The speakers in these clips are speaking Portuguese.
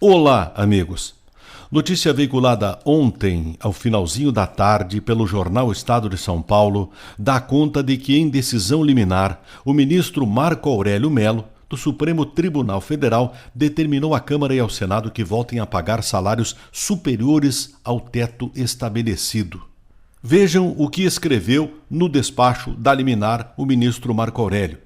Olá, amigos. Notícia veiculada ontem, ao finalzinho da tarde, pelo jornal Estado de São Paulo, dá conta de que, em decisão liminar, o ministro Marco Aurélio Mello, do Supremo Tribunal Federal, determinou à Câmara e ao Senado que voltem a pagar salários superiores ao teto estabelecido. Vejam o que escreveu no despacho da liminar o ministro Marco Aurélio.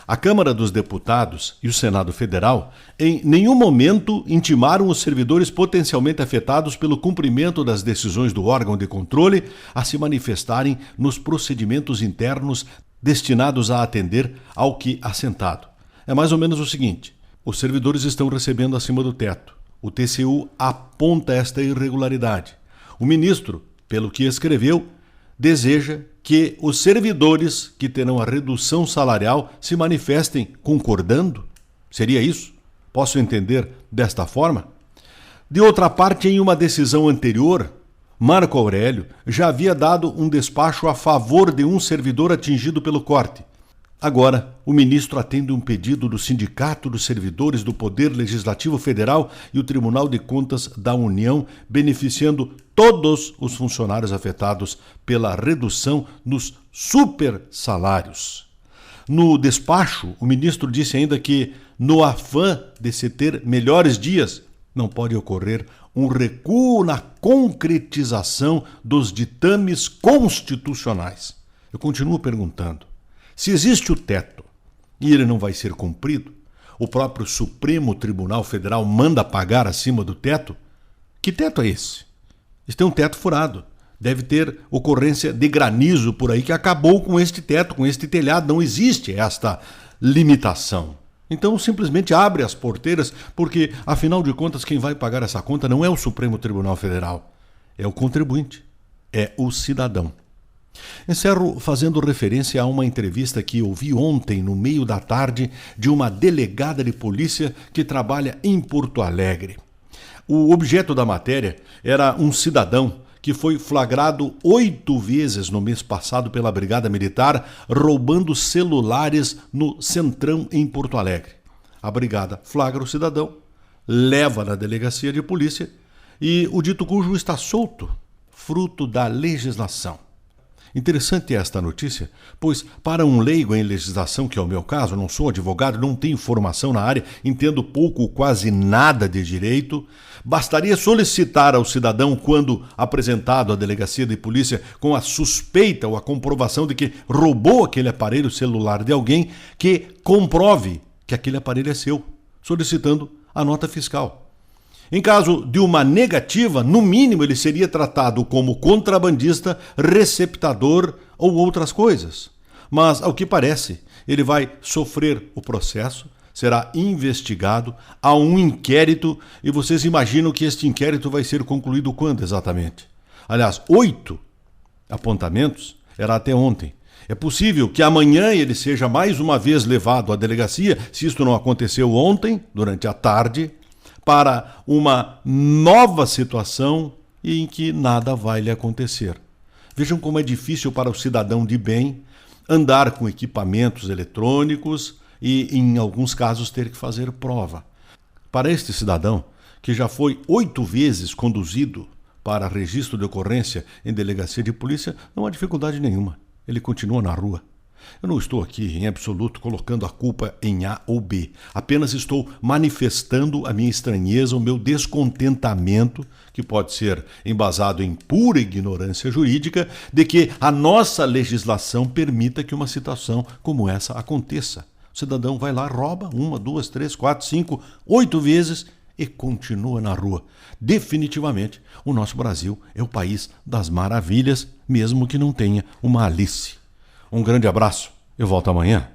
A Câmara dos Deputados e o Senado Federal em nenhum momento intimaram os servidores potencialmente afetados pelo cumprimento das decisões do órgão de controle a se manifestarem nos procedimentos internos destinados a atender ao que assentado. É mais ou menos o seguinte: os servidores estão recebendo acima do teto. O TCU aponta esta irregularidade. O ministro, pelo que escreveu, deseja que os servidores que terão a redução salarial se manifestem concordando? Seria isso? Posso entender desta forma? De outra parte, em uma decisão anterior, Marco Aurélio já havia dado um despacho a favor de um servidor atingido pelo corte. Agora, o ministro atende um pedido do Sindicato dos Servidores do Poder Legislativo Federal e o Tribunal de Contas da União, beneficiando todos os funcionários afetados pela redução nos supersalários. No despacho, o ministro disse ainda que, no afã de se ter melhores dias, não pode ocorrer um recuo na concretização dos ditames constitucionais. Eu continuo perguntando: se existe o teto e ele não vai ser cumprido, o próprio Supremo Tribunal Federal manda pagar acima do teto? Que teto é esse? Este é um teto furado. Deve ter ocorrência de granizo por aí que acabou com este teto, com este telhado. Não existe esta limitação. Então simplesmente abre as porteiras, porque afinal de contas quem vai pagar essa conta não é o Supremo Tribunal Federal, é o contribuinte, é o cidadão. Encerro fazendo referência a uma entrevista que ouvi ontem no meio da tarde de uma delegada de polícia que trabalha em Porto Alegre. O objeto da matéria era um cidadão que foi flagrado 8 vezes no mês passado pela Brigada Militar roubando celulares no Centrão em Porto Alegre. A Brigada flagra o cidadão, leva na delegacia de polícia e o dito cujo está solto, fruto da legislação. Interessante esta notícia, pois para um leigo em legislação, que é o meu caso, não sou advogado, não tenho formação na área, entendo pouco ou quase nada de direito, bastaria solicitar ao cidadão, quando apresentado à delegacia de polícia com a suspeita ou a comprovação de que roubou aquele aparelho celular de alguém, que comprove que aquele aparelho é seu, solicitando a nota fiscal. Em caso de uma negativa, no mínimo ele seria tratado como contrabandista, receptador ou outras coisas. Mas, ao que parece, ele vai sofrer o processo, será investigado, há um inquérito, e vocês imaginam que este inquérito vai ser concluído quando exatamente? Aliás, 8 apontamentos era até ontem. É possível que amanhã ele seja mais uma vez levado à delegacia, se isto não aconteceu ontem, durante a tarde, para uma nova situação em que nada vai lhe acontecer. Vejam como é difícil para o cidadão de bem andar com equipamentos eletrônicos e, em alguns casos, ter que fazer prova. Para este cidadão, que já foi 8 vezes conduzido para registro de ocorrência em delegacia de polícia, não há dificuldade nenhuma. Ele continua na rua. Eu não estou aqui, em absoluto, colocando a culpa em A ou B. Apenas estou manifestando a minha estranheza, o meu descontentamento, que pode ser embasado em pura ignorância jurídica, de que a nossa legislação permita que uma situação como essa aconteça. O cidadão vai lá, rouba 1, 2, 3, 4, 5, 8 vezes e continua na rua. Definitivamente, o nosso Brasil é o país das maravilhas, mesmo que não tenha uma Alice. Um grande abraço, eu volto amanhã.